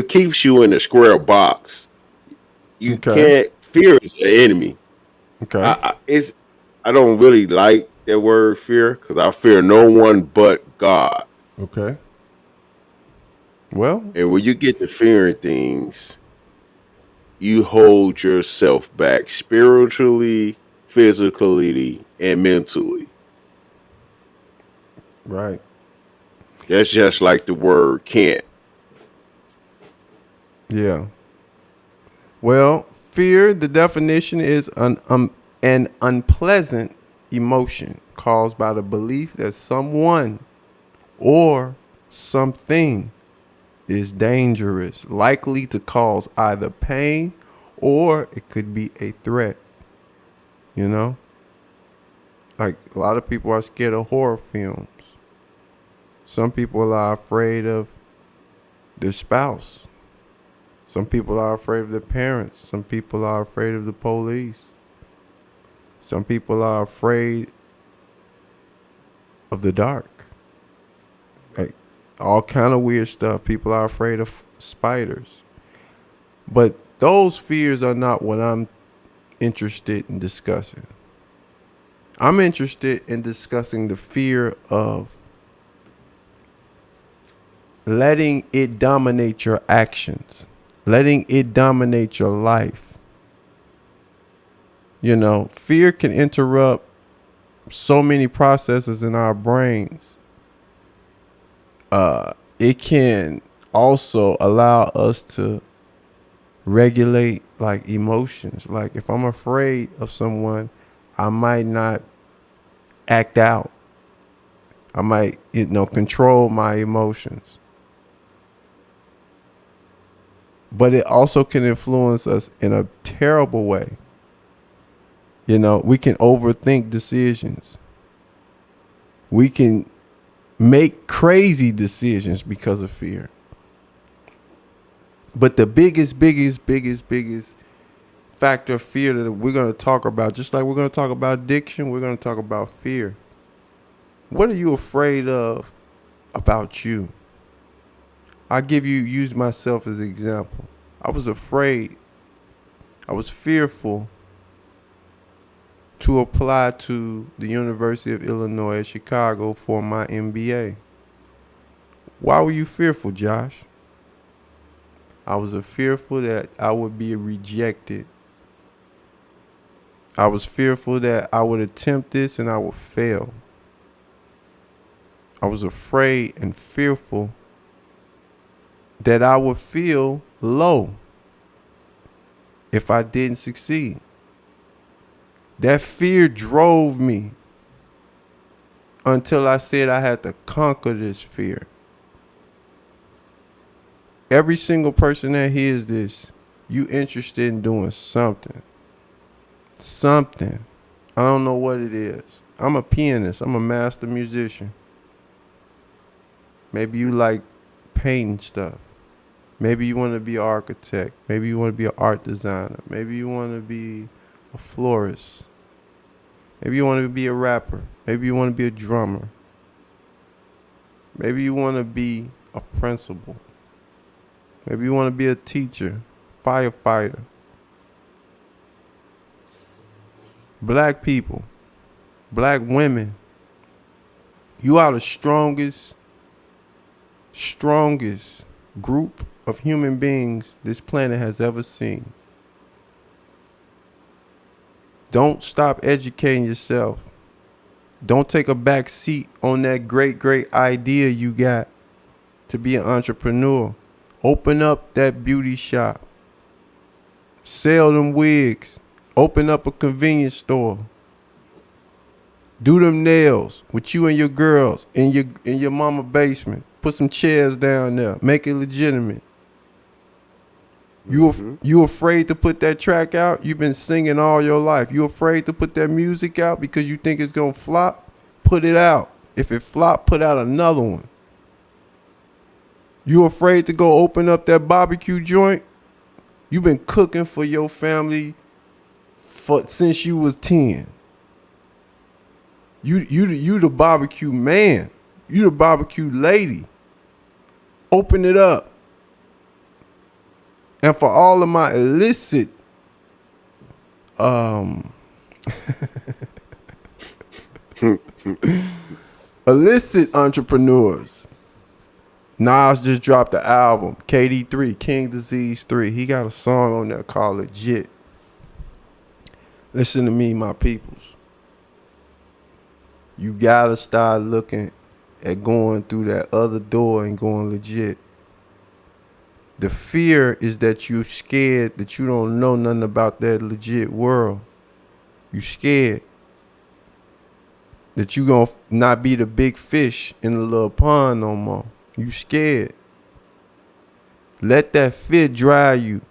keeps you in a square box. You can't. Fear is an enemy. Okay. I don't really like that word fear because I fear no one but God. Okay. Well, and when you get to fearing things, you hold yourself back spiritually, physically, and mentally. Right. That's just like the word can't. Yeah. Well, fear, the definition is an unpleasant emotion caused by the belief that someone or something is dangerous, likely to cause either pain or it could be a threat. You know? Like a lot of people are scared of horror films. Some people are afraid of their spouse. Some people are afraid of their parents. Some people are afraid of the police. Some people are afraid of the dark. Like all kind of weird stuff. People are afraid of spiders. But those fears are not what I'm interested in discussing. I'm interested in discussing the fear of letting it dominate your actions, letting it dominate your life. You know, fear can interrupt so many processes in our brains. It can also allow us to regulate like emotions. Like if I'm afraid of someone, I might not act out. I might, control my emotions. But it also can influence us in a terrible way. We can overthink decisions. We can make crazy decisions because of fear. But the biggest factor of fear that we're going to talk about, just like we're going to talk about addiction, we're going to talk about fear. What are you afraid of about you? I'll use myself as an example. I was afraid. I was fearful to apply to the University of Illinois at Chicago for my MBA. Why were you fearful, Josh? I was fearful that I would be rejected. I was fearful that I would attempt this and I would fail. I was afraid and fearful that I would feel low if I didn't succeed. That fear drove me until I said I had to conquer this fear. Every single person that hears this, you interested in doing something. Something. I don't know what it is. I'm a pianist. I'm a master musician. Maybe you like painting stuff. Maybe you want to be an architect. Maybe you want to be an art designer. Maybe you want to be a florist. Maybe you want to be a rapper. Maybe you want to be a drummer. Maybe you want to be a principal. Maybe you want to be a teacher, firefighter. Black people, black women, you are the strongest group of human beings this planet has ever seen. Don't stop educating yourself. Don't take a back seat on that great idea you got to be an entrepreneur. Open up that beauty shop. Sell them wigs. Open up a convenience store. Do them nails with you and your girls in your mama basement. Put some chairs down there. Make it legitimate. You afraid to put that track out? You've been singing all your life. You afraid to put that music out because you think it's gonna flop? Put it out. If it flop, put out another one. You afraid to go open up that barbecue joint? You've been cooking for your family since you was 10. You the barbecue man. You the barbecue lady. Open it up. And for all of my illicit illicit entrepreneurs, Nas just dropped the album, KD3, King Disease 3. He got a song on there called Legit. Listen to me, my peoples. You gotta start looking at going through that other door and going legit. The fear is that you're scared that you don't know nothing about that legit world. You scared that you gonna not be the big fish in the little pond no more. You scared. Let that fear drive you.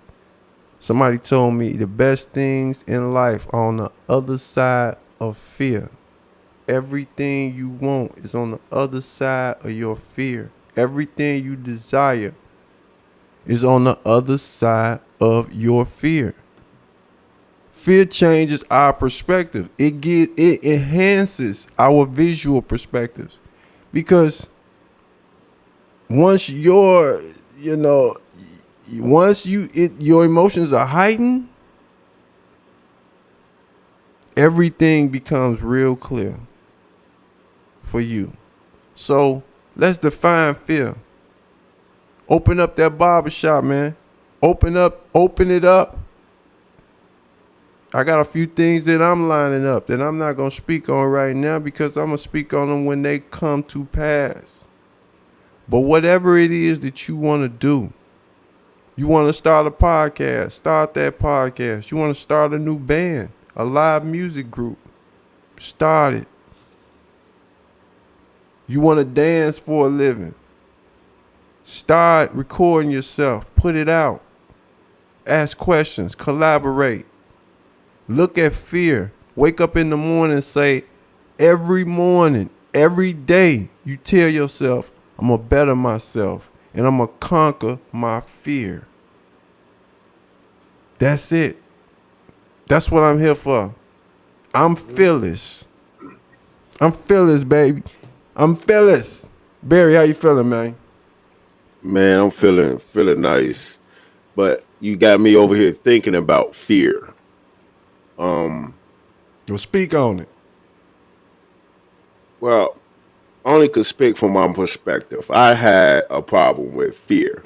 Somebody told me the best things in life are on the other side of fear. Everything you want is on the other side of your fear. Everything you desire is on the other side of your fear. Fear changes our perspective. It enhances our visual perspectives, because once your emotions are heightened, everything becomes real clear for you. So let's define fear. Open up that barbershop, man. Open it up. I got a few things that I'm lining up that I'm not going to speak on right now, because I'm going to speak on them when they come to pass. But whatever it is that you want to do, you want to start a podcast, start that podcast. You want to start a new band, a live music group, start it. You want to dance for a living, start recording yourself, put it out, ask questions, collaborate. Look at fear. Wake up in the morning and say, every morning, every day, you tell yourself, I'm going to better myself and I'm going to conquer my fear. That's it. That's what I'm here for. I'm fearless. I'm fearless, baby. I'm fearless. Barry, how you feeling, man? Man, I'm feeling nice. But you got me over here thinking about fear. Well, speak on it. Well, I only could speak from my perspective. I had a problem with fear.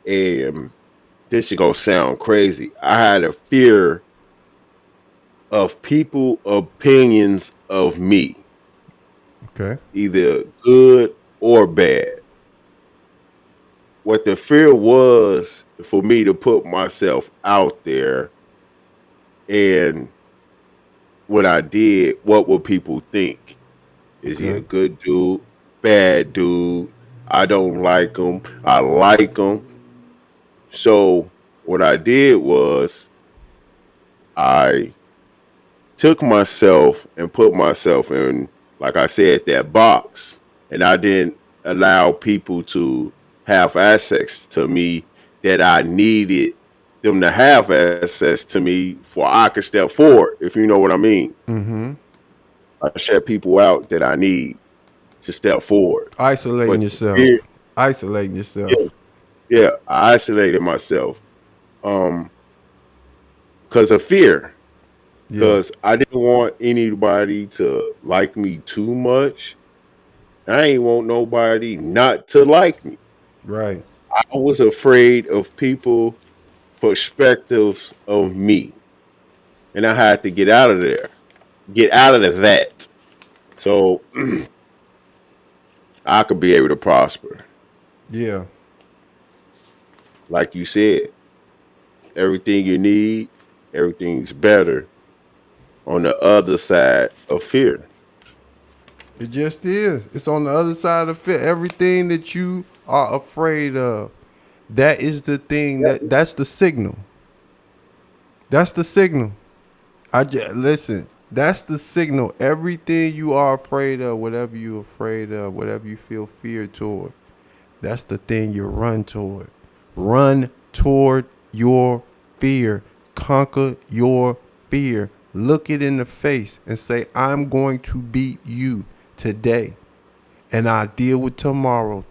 And this is gonna sound crazy. I had a fear of people opinions of me, Okay. either good or bad. What the fear was for me to put myself out there, and when I did, what would people think? Is he a good dude? Bad dude? I don't like him. I like him. So what I did was I took myself and put myself in, like I said, that box, and I didn't allow people to have access to me that I needed them to have access to me for I could step forward, if you know what I mean. Mm-hmm. I shut people out that I need to step forward. Isolating But yourself. fear, Isolating yourself. yeah, I isolated myself because of fear. Yeah. Because I didn't want anybody to like me too much. I ain't want nobody not to like me. Right. I was afraid of people perspectives of me. And I had to get out of there. Get out of that. So I could be able to prosper. Yeah. Like you said, everything you need, everything's better on the other side of fear. It just is. It's on the other side of fear. Everything that you are afraid of, that is the thing that's the signal. That's the signal. Listen. That's the signal. Everything you are afraid of, whatever you're afraid of, whatever you feel fear toward, that's the thing you run toward. Run toward your fear. Conquer your fear. Look it in the face and say, I'm going to beat you today. And I'll deal with tomorrow.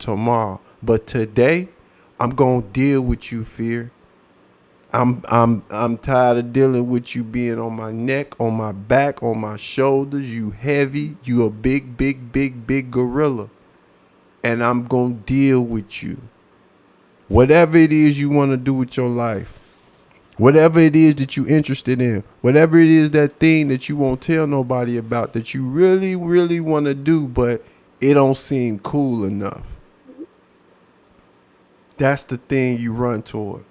But today, I'm going to deal with you, fear. I'm tired of dealing with you being on my neck, on my back, on my shoulders. You heavy. You a big gorilla. And I'm going to deal with you. Whatever it is you want to do with your life, whatever it is that you're interested in, whatever it is that thing that you won't tell nobody about that you really, really want to do, but it don't seem cool enough. That's the thing you run toward.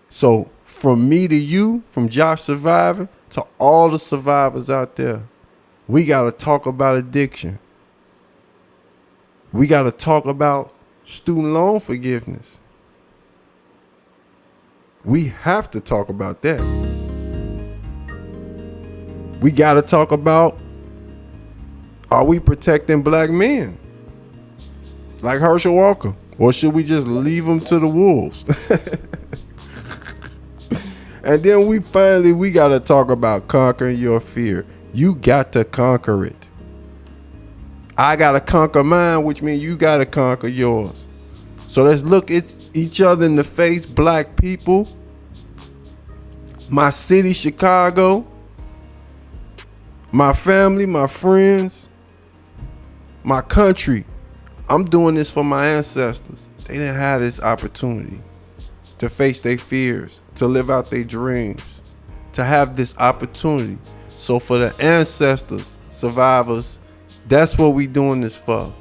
So from me to you, from Josh Survivor to all the survivors out there, we got to talk about addiction. We got to talk about student loan forgiveness. We have to talk about that. We got to talk about, are we protecting black men? Like Herschel Walker? Or should we just leave them to the wolves? And then we got to talk about conquering your fear. You got to conquer it. I got to conquer mine, which means you got to conquer yours. So let's look at each other in the face, black people. My city, Chicago. My family, my friends. My country. I'm doing this for my ancestors. They didn't have this opportunity to face their fears, to live out their dreams, to have this opportunity. So for the ancestors, survivors, that's what we doing this for.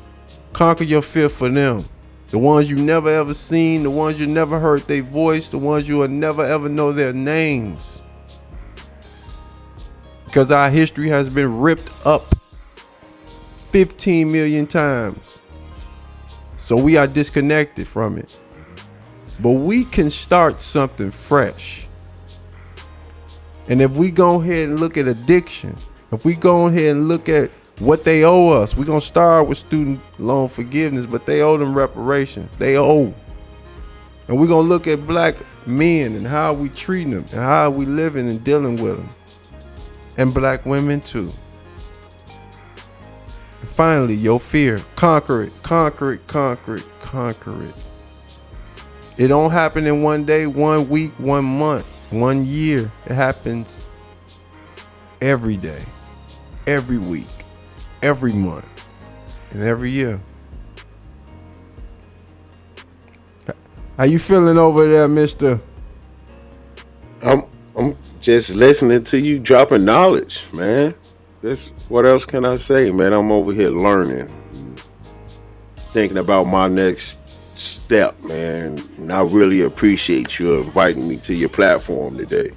Conquer your fear for them. The ones you never ever seen, the ones you never heard their voice, the ones you will never ever know their names. Because our history has been ripped up 15 million times. So we are disconnected from it. But we can start something fresh. And if we go ahead and look at addiction, if we go ahead and look at what they owe us, we're going to start with student loan forgiveness, but they owe them reparations. They owe. And we're going to look at black men and how we treating them and how we living and dealing with them. And black women too. And finally, your fear. Conquer it, conquer it, conquer it, conquer it. It don't happen in one day, 1 week, 1 month, 1 year. It happens every day, every week, every month, and every year. How you feeling over there, mister? I'm just listening to you dropping knowledge, man. What else can I say, man? I'm over here learning, thinking about my next step, man. And I really appreciate you inviting me to your platform today.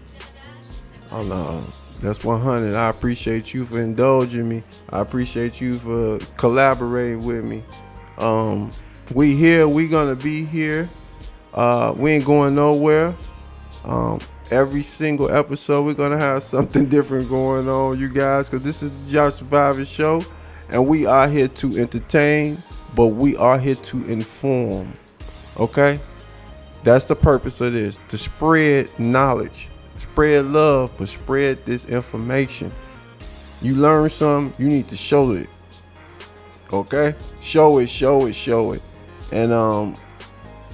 Oh no, that's 100. I appreciate you for indulging me. I appreciate you for collaborating with me. We here. We gonna be here. We ain't going nowhere. Every single episode, we're gonna have something different going on, you guys, because this is the Josh Survivor Show, and we are here to entertain, but we are here to inform. Okay, that's the purpose of this: to spread knowledge, spread love, but spread this information. You learn something, you need to show it. Okay, show it, and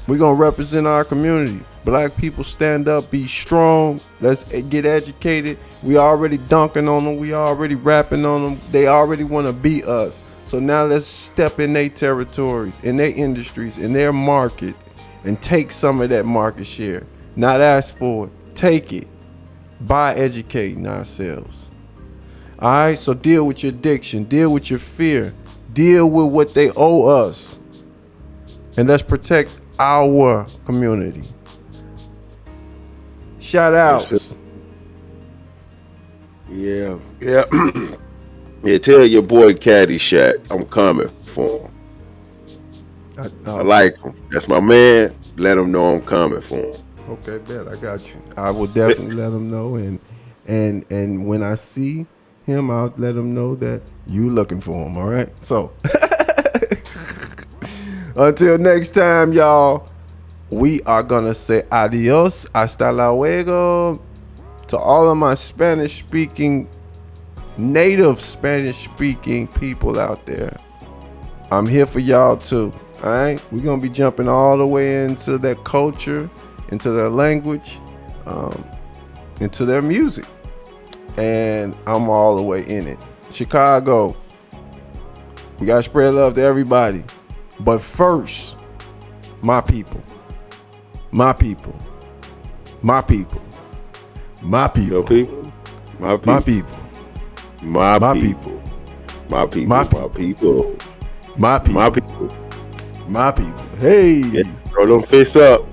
we're gonna represent our community. Black people, stand up, be strong. Let's get educated. We already dunking on them. We already rapping on them. They already want to beat us. So now let's step in their territories, in their industries, in their market, and take some of that market share. Not ask for it. Take it by educating ourselves. All right, so deal with your addiction. Deal with your fear. Deal with what they owe us. And let's protect our community. Shout outs. Yeah. Yeah, tell your boy Caddyshack I'm coming for him. I like him. That's my man. Let him know I'm coming for him. Okay, bet. I got you. I will definitely let him know. And when I see him, I'll let him know that you looking for him. All right. So until next time, y'all. We are gonna say adios, hasta luego to all of my Spanish-speaking, native Spanish-speaking people out there. I'm here for y'all too. All right, we're gonna be jumping all the way into their culture, into their language, into their music, and I'm all the way in it. Chicago, we gotta spread love to everybody, but first, my people. My people. My people. My people. Your people. My people. My people. My My people. people. My people. My My people. My people. My people. My people. Hey. Yeah, throw them fists up.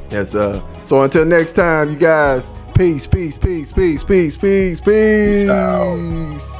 Yes, so until next time, you guys. Peace, peace, peace, peace, peace, peace, peace. Peace out.